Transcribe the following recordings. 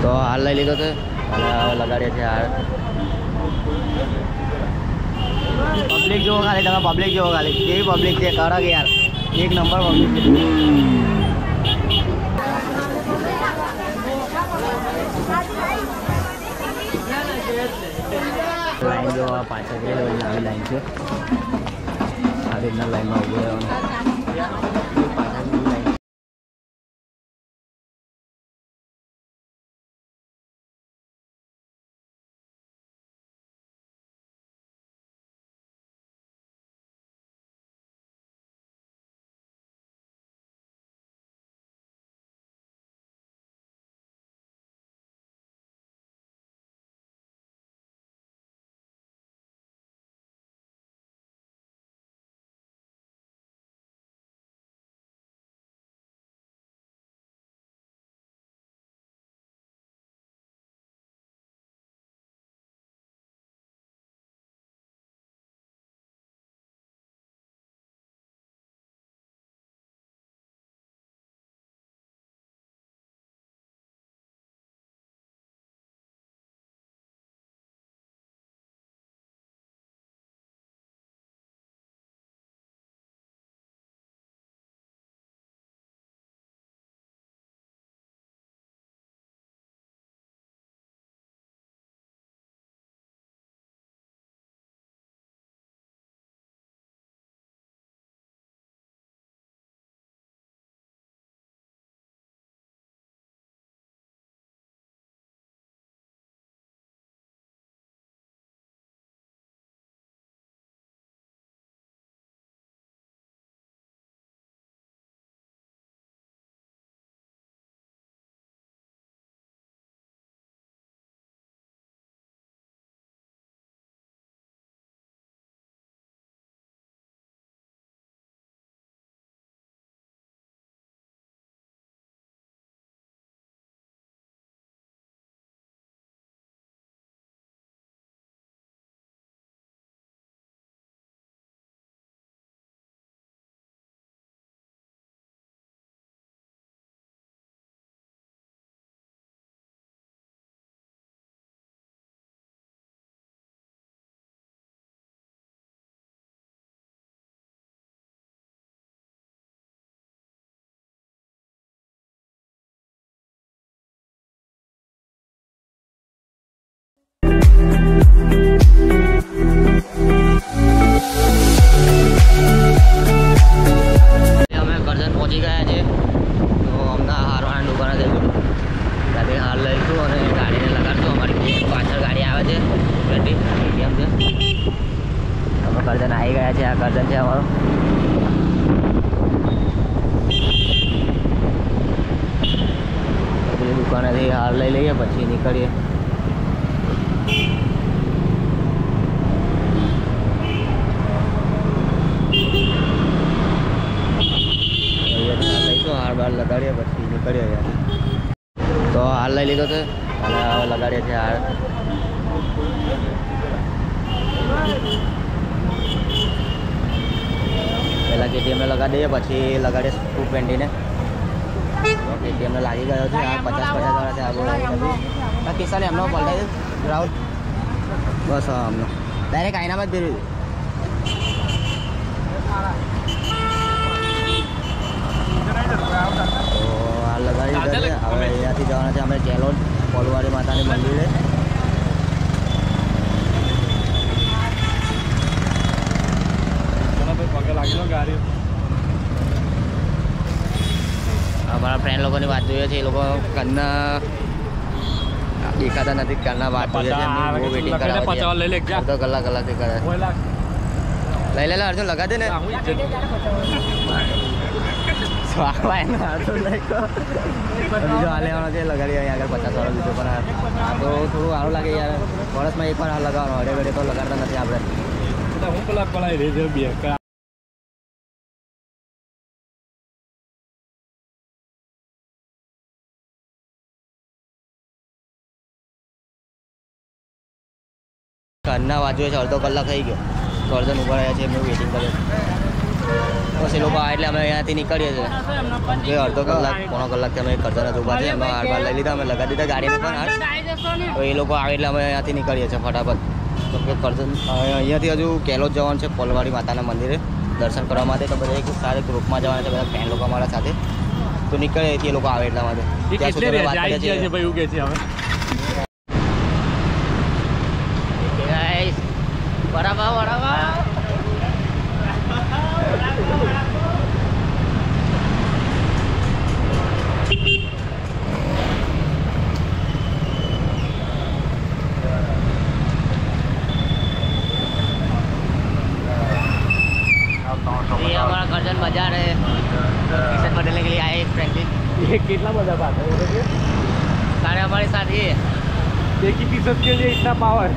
તો હાલ લઈ લીધો છે અને હવે લગાડીએ છીએ હાલ. પબ્લિક જુઓ ખાલી, તમે પબ્લિક જુઓ ખાલી, કેવી પબ્લિક છે, કડક યાર, એક નંબર પબ્લિક છે. લાઈન જો પાછળ લાંબી લાઈન છે, આ રીતના લાઈનમાં ઉભું રહેવાનું. કરજણ આવી ગયા છે, આ કરજણ છે અમારું. પેલી દુકાનેથી હાર લઈ લઈએ પછી નીકળીએ. લઈશું હાર બાર લગાડીએ પછી નીકળીએ યાર. તો હાર લઈ લીધો છે અને હવે લગાડીએ છીએ હાર. પહેલાં કેટીએમને લગાડી દઈએ પછી લગાડીએ 220ને. કેટીએમને લાગી ગયો છે, આ 50-50 છે. આ બોલા કિસ્સાને એમનો પલટાઈ રાહુલ બસ આમનો ડાયરેક્ટ આઈનામાં જ ફેરવી. તો આ લગાડી દીધા છે. હવે અહીંયાથી જવાના છે અમે જેલોન કોલવાડી માતાની મંદિરે. અમારા ફ્રેન્ડ લોકોની વાત જોઈએ છે, એ લોકો કરના દેખાતા નથી, કરના વાત જોઈએ છે. બહુ વેટિંગ કરાવે છે, અડધો કલાકથી કરે. લઈ લે અર્જુન, લગા દે ને. બીજો હાલ લેવાનો છે, લગાડી અહીંયા આગળ 50 વાળો બીજો. પણ આ તો થોડું સારું લાગે યાર, વર્ષમાં એક વાર હાલ લગાવવાનો, અડે ઘડે તો લગાડતા નથી આપણે. ઘરના વાંચવે છે, અડધો કલાક થઈ ગયો. તો અર્જુન ઉભા રહ્યા છે, એમનું વેટિંગ કરે છે. બસ એ લોકો આવે એટલે અમે અહીંયાથી નીકળીએ છીએ કે અડધો કલાક પોણો કલાકથી અમે કરજણ ઊભા છે એમનો હાર બાર લઈ લીધા અમે લગાવી દીધા ગાડીને પણ હાર તો એ લોકો આવે એટલે અમે અહીંયાથી નીકળીએ છીએ ફટાફટ કેમ કે કરજણ અહીંયાથી હજુ કેલોદ જવાનું છે કોલવાડી માતાના મંદિરે દર્શન કરવા માટે તો બધા એક સારા ગ્રુપમાં જવાના છે બધા ફ્રેન્ડ લોકો અમારા સાથે તો નીકળે એ લોકો આવે એટલા માટે ત્યાં સુધી અમે વાત કરીએ છીએ બરાબર બરાબર ये हमारा करजन बाजार है टी-शर्ट बदलने के लिए आए एक फ्रेंड ये कितना मजा आता है सारे हमारे साथ ही है एक ही टी-शर्ट के लिए इतना पावर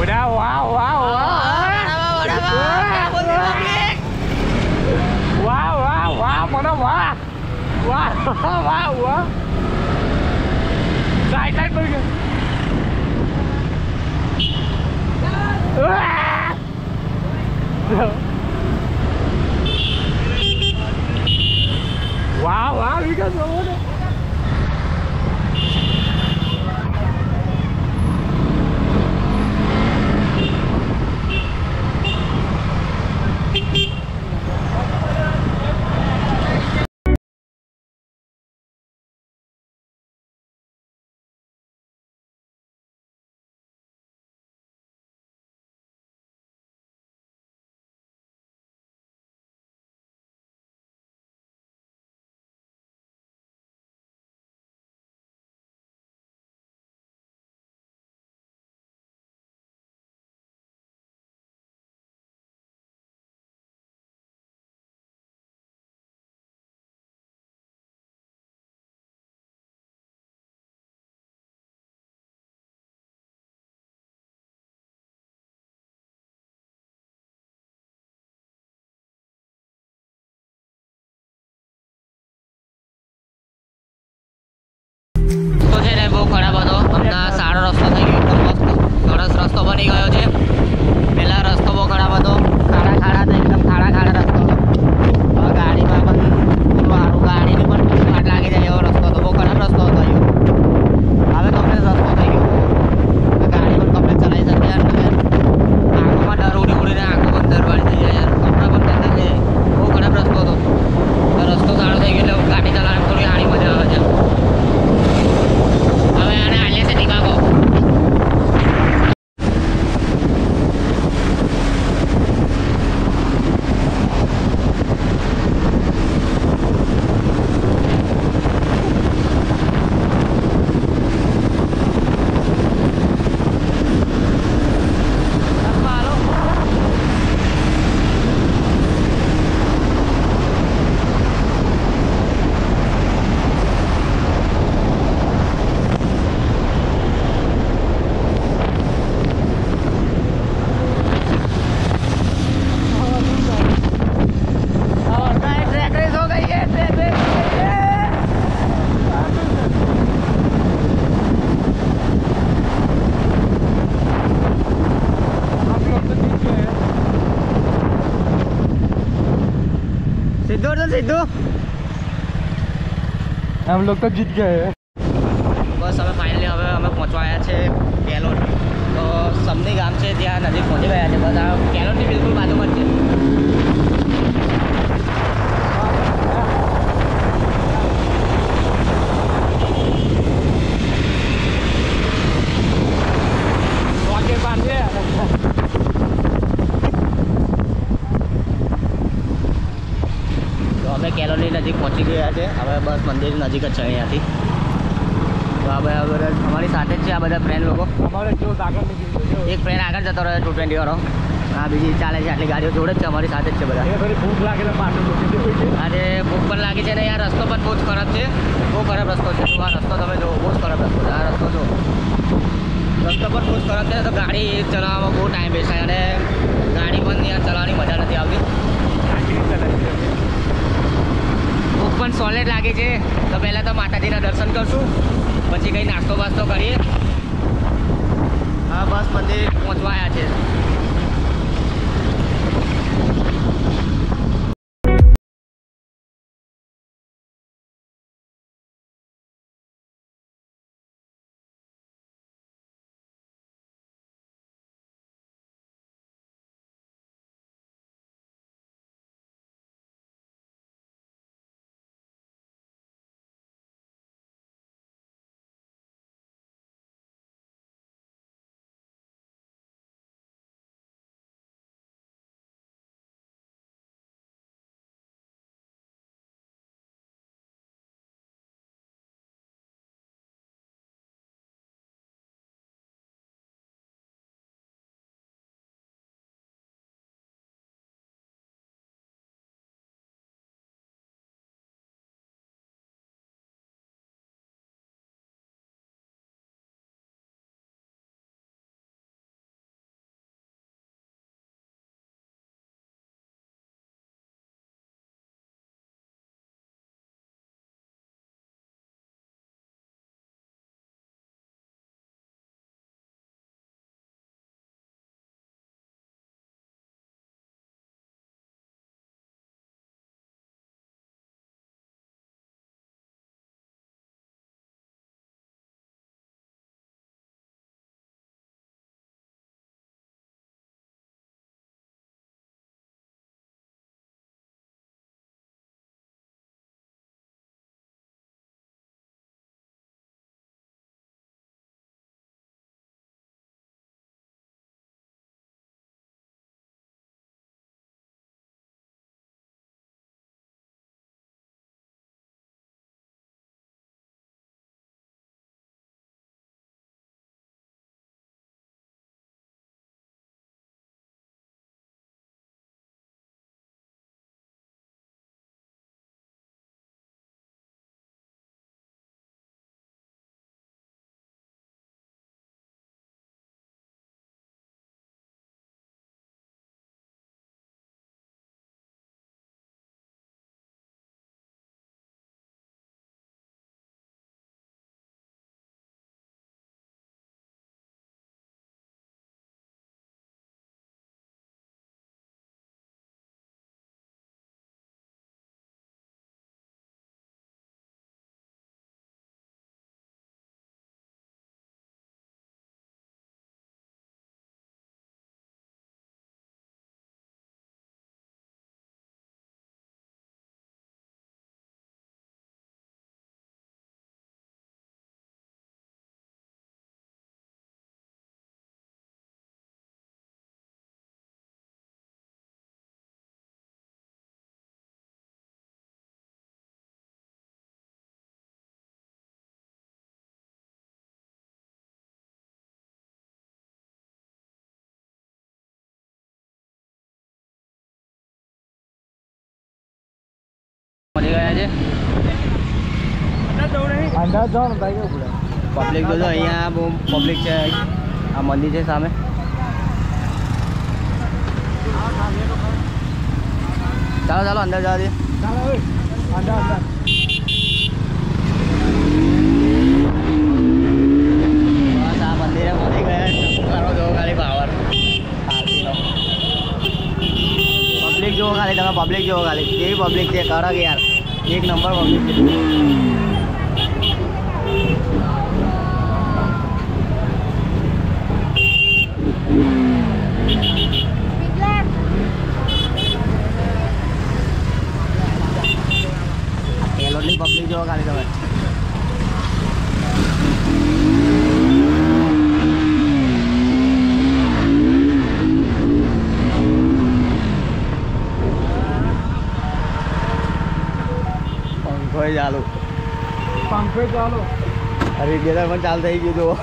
वाह वाह वाह वाह वाह वाह मना वाह वाह वाह वाह साइड साइड पर वाह वाह विकास બહુ ખરાબ હતો હમણાં સારો રસ્તો થઈ ગયો એકદમ મસ્ત સરસ રસ્તો બની ગયો છે પહેલાં રસ્તો બહુ ખરાબ હતો ખાડા ખાડા હતા એકદમ ખાડા ખાડા રસ્તો હતો હવે ગાડીમાં પણ સારું ગાડીને પણ વાટ લાગી જાય એવો રસ્તો હતો બહુ ખરાબ રસ્તો હતો હવે કમ્પ્લેટ રસ્તો થઈ ગયો ગાડી પણ કમ્પ્લેટ ચલાવી શકીએ યાર આંખોમાં ડર ઉડી ઉડીને આંખો પણ ડરવાળી થઈ જાય યાર કપડાં પણ થતા જાય બહુ ખરાબ રસ્તો હતો રસ્તો સારો થઈ ગયો એટલે ગાડી ચલાવવાની થોડી સારી મજા આવે છે હવે આને આલિયા છે નિકાગો सिद्धू हम लोग तो जीत गए हैं बस हमें फाइनली હવે અમે પહોંચવા આવ્યા છે કેલોદ તો સમની ગામ છે ત્યાં નજીક પહોંચી ગયા છે બસ આ કેલોદની બિલકુલ બાજુમાં જ છે અમે કેલોદની નજીક પહોંચી ગયા છે હવે બસ મંદિર નજીક જ છે અહીંયાથી તો હવે અમારી સાથે જ છે આ બધા ફ્રેન્ડ લોકો એક ફ્રેન્ડ આગળ જતો રહ્યો 220 વાળો આ બીજી ચાલે છે આટલી ગાડીઓ જોડે જ છે અમારી સાથે જ છે બધા ભૂખ લાગે અને ભૂખ પણ લાગી છે ને યાર રસ્તો પણ બહુ જ ખરાબ છે બહુ ખરાબ રસ્તો છે આ રસ્તો તમે જો બહુ જ ખરાબ રસ્તો છે આ રસ્તો જો રસ્તો પણ બહુ જ ખરાબ છે તો ગાડી ચલાવવામાં બહુ ટાઈમ વેસ્ટ થાય અને ગાડી પણ યાર ચલાવવાની મજા નથી આવતી ભૂખ પણ સોલિડ લાગી છે તો પહેલાં તો માતાજીના દર્શન કરશું પછી કંઈ નાસ્તો બાસ્તો કરીએ બસ મંદિર પહોંચવા આવ્યા છે. પહોંચી ગયા છે. અંદર જાઓ ને ભાઈ કેવું પબ્લિક જોજો, અહીંયા બહુ પબ્લિક છે. આ મંદિર છે સામે. ચાલો ચાલો અંદર જવા દે. ચાલો અંદર અંદર બસ આ મંદિરે પહોંચી ગયા. કરો જો ખાલી પાવર પબ્લિક જુઓ ખાલી, તમે પબ્લિક જુઓ ખાલી કેવી પબ્લિક છે. કડક યાર, એક નંબર પબ્લિક છે. કેલોટની પબ્લિક જુઓ ખાલી તમે. પંખો ચાલુ, પંખો ચાલો. અરે ગેદર પણ ચાલુ થઈ ગયું. જુઓ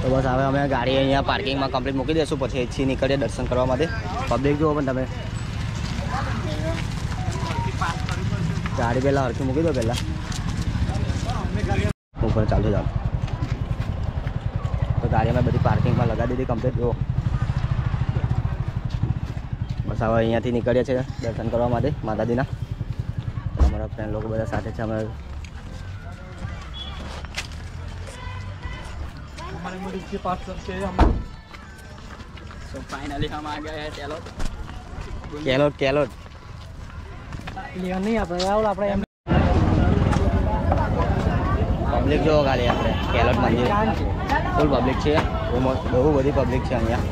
તો બસ હવે અમે ગાડી અહીંયા પાર્કિંગમાં કમ્પ્લીટ મૂકી દઈશું, પછી અહીંથી નીકળીએ દર્શન કરવા માટે. પબ્લિક જુઓ પણ તમે. ગાડી પહેલાં હરખી મૂકી દો પહેલાં, ઉપર ચાલુ જાઓ. તો ગાડી અમે બધી પાર્કિંગમાં લગાવી દીધી કમ્પ્લીટ. જુઓ બસ હવે અહીંયાથી નીકળીએ છીએ દર્શન કરવા માટે માતાજીના. અમારા ફ્રેન્ડ લોકો બધા સાથે છે. અમે हमारे मुझे इसके पास सबसे हम तो फाइनली हम आ गए हैं चलो કેલોટ કેલોટ લેવા નહીં આપણે રાहुल આપણે એમ પબ્લિક જોવો ખાલી આપણે કેલોટ મંદિર ફૂલ પબ્લિક છે બહુ બધી પબ્લિક છે અહીંયા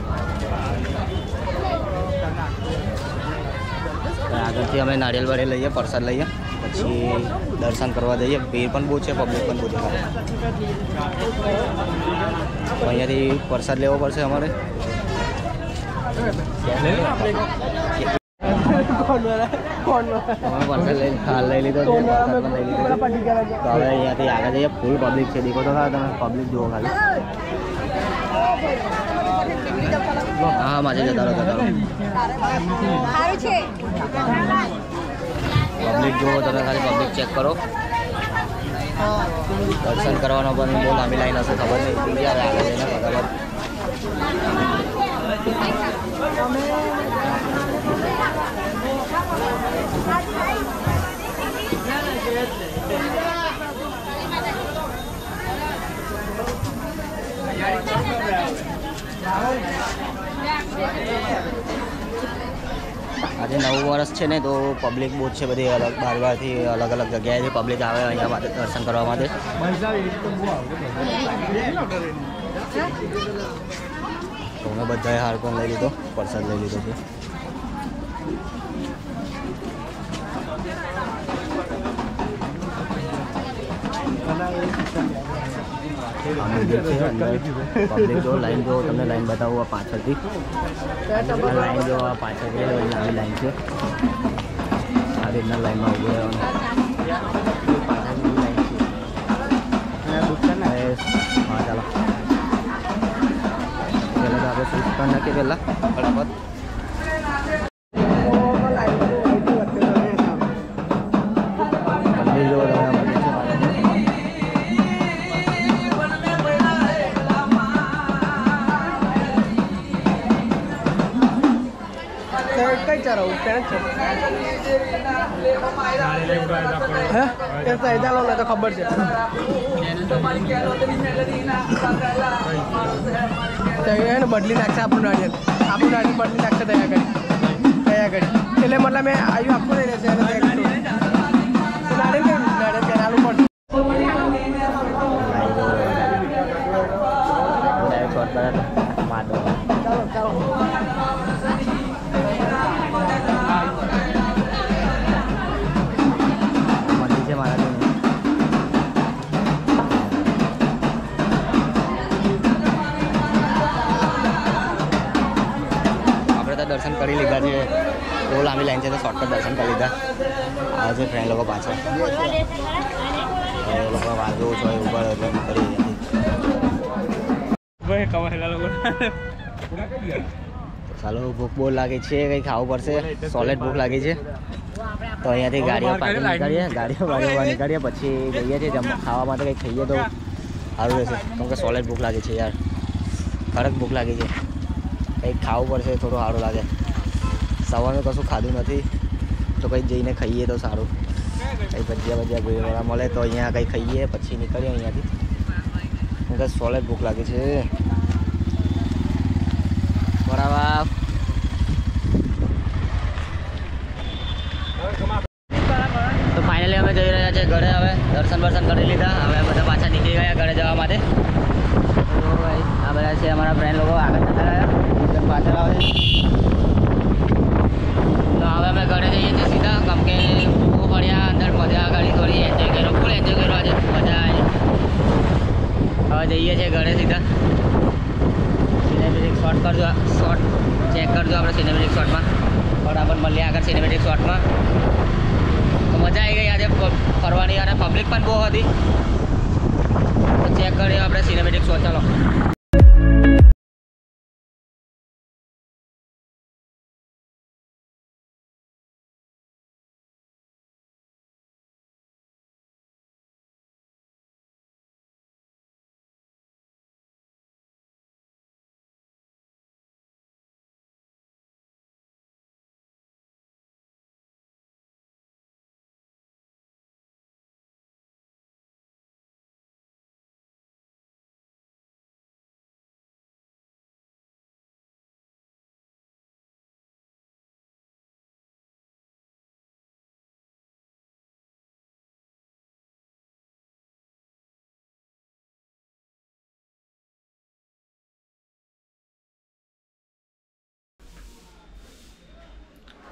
આગળથી અમે નારિયેલ વાળે લઈએ પ્રસાદ લઈએ પછી દર્શન કરવા જઈએ ભીડ પણ બહુ છે પબ્લિક પણ બહુ છે અહીંયાથી પ્રસાદ લેવો પડશે અમારે પ્રસાદ લઈ લીધો તો હવે અહીંયાથી આગળ જઈએ ફૂલ પબ્લિક છે દેખો તો ખરા તમે પબ્લિક જુઓ ખાલી હા માજે જતા રહો પબ્લિક જુઓ તમે ખાલી પબ્લિક ચેક કરો દર્શન કરવાનો પણ બહુ લાંબી લાઈન હશે ખબર નહીં આગળ જઈને ફટાફટ આજે નવું વર્ષ છે ને તો પબ્લિક બહુ છે બધી અલગ બહારથી અલગ અલગ જગ્યાએથી પબ્લિક આવે અહીંયા માટે દર્શન કરવા માટે તો અમે બધાએ હાર પણ લઈ લીધો પ્રસાદ લઈ લીધો છે પબ્લિક જો લાઈન જો તમને લાઈન બતાવું આ પાછળથી લાઈન જો આ પાછળથી લાંબી લાઈન છે આ રીતના લાઈનમાં ઉભું રહેવાનું પાછળની લાઈન છે હા ચાલો પહેલાં તો આપણે સ્વિચ કરી નાખીએ પહેલાં ફટાફટ મંદિર જો કઈ ચારો પેન્ટ છે હે એ તો એદાલો ને તો ખબર છે તો એને બદલી નાખશે આપણું નાળિયેર બદલી નાખશે તૈયાર કરી એટલે મતલબ મેં આવ્યું આપવું નહીં રહેશે એને નાળિયેર ત્યાં આલું પડશે ચાલો દર્શન કરી લીધા છે બહુ લાંબી લાઈન છે તો શોર્ટકટ દર્શન કરી લીધા આવે છે ફ્રેન્ડ લોકો પાછળ એ લોકો વાંધો છો ઉપર એટલે કરી ચાલો ભૂખ બહુ લાગી છે કંઈ ખાવું પડશે સોલેડ ભૂખ લાગી છે તો અહીંયાથી ગાડીઓ પાર્કિંગ નીકળીએ પછી જઈએ છીએ ખાવા માટે કંઈક ખાઈએ તો સારું રહેશે કેમ કે સોલેડ ભૂખ લાગી છે યાર કડક ભૂખ લાગી છે કંઈક ખાવું પડશે થોડું સારું લાગે સવારનું કશું ખાધું નથી તો કંઈક જઈને ખાઈએ તો સારું કંઈ ભજીયા ભજીયા મળે તો અહીંયા કંઈ ખાઈએ પછી નીકળીએ અહીંયાથી કેમ કે સોલેડ ભૂખ લાગી છે બરાબર તો ફાઇનલી અમે જઈ રહ્યા છીએ ઘરે હવે દર્શન કરી લીધા હવે બધા પાછા નીકળી ગયા ઘરે જવા માટે તો ભાઈ આ બધા છે અમારા ફ્રેન્ડ લોકો આગળ જતા રહ્યા પાછળ આવે તો હવે અમે ઘરે જઈએ છીએ સીધા કેમ કે બહુ ફર્યા અંદર મજા ગાડી થોડી એન્જોય કર્યો ફૂલ એન્જોય કર્યો આજે મજા આવી હવે જઈએ છીએ ઘરે સીધા સિનેમેટિક શોટ ચેક કરજો આપણે સિનેમેટિક શોટમાં ફટાફટ મળીએ આગળ સિનેમેટિક શોટમાં તો મજા આવી ગઈ આજે ફરવાની અને પબ્લિક પણ બહુ હતી તો ચેક કરીએ આપણે સિનેમેટિક શોટ ચાલો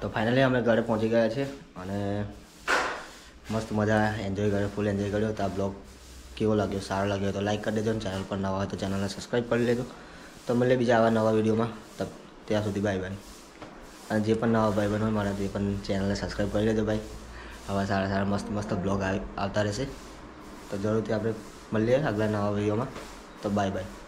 તો ફાઇનલી અમે ઘરે પહોંચી ગયા છે અને મસ્ત મજા એન્જોય કર્યો, ફૂલ એન્જોય કર્યો. તો આ બ્લોગ કેવો લાગ્યો, સારો લાગ્યો તો લાઈક કરી દેજો અને ચેનલ પર નવા હોય તો ચેનલને સબસ્ક્રાઈબ કરી લેજો. તો મળીએ બીજા આવા નવા વિડીયોમાં. ત્યાં સુધી બાય બાય. અને જે પણ નવા ભાઈ બહેનો હોય મારા તે પણ ચેનલને સબસ્ક્રાઈબ કરી લેજો ભાઈ. આવા સારા સારા મસ્ત મસ્ત બ્લોગ આવતા રહેશે. તો જરૂરથી આપણે મળીએ આગલા નવા વિડીયોમાં. તો બાય બાય.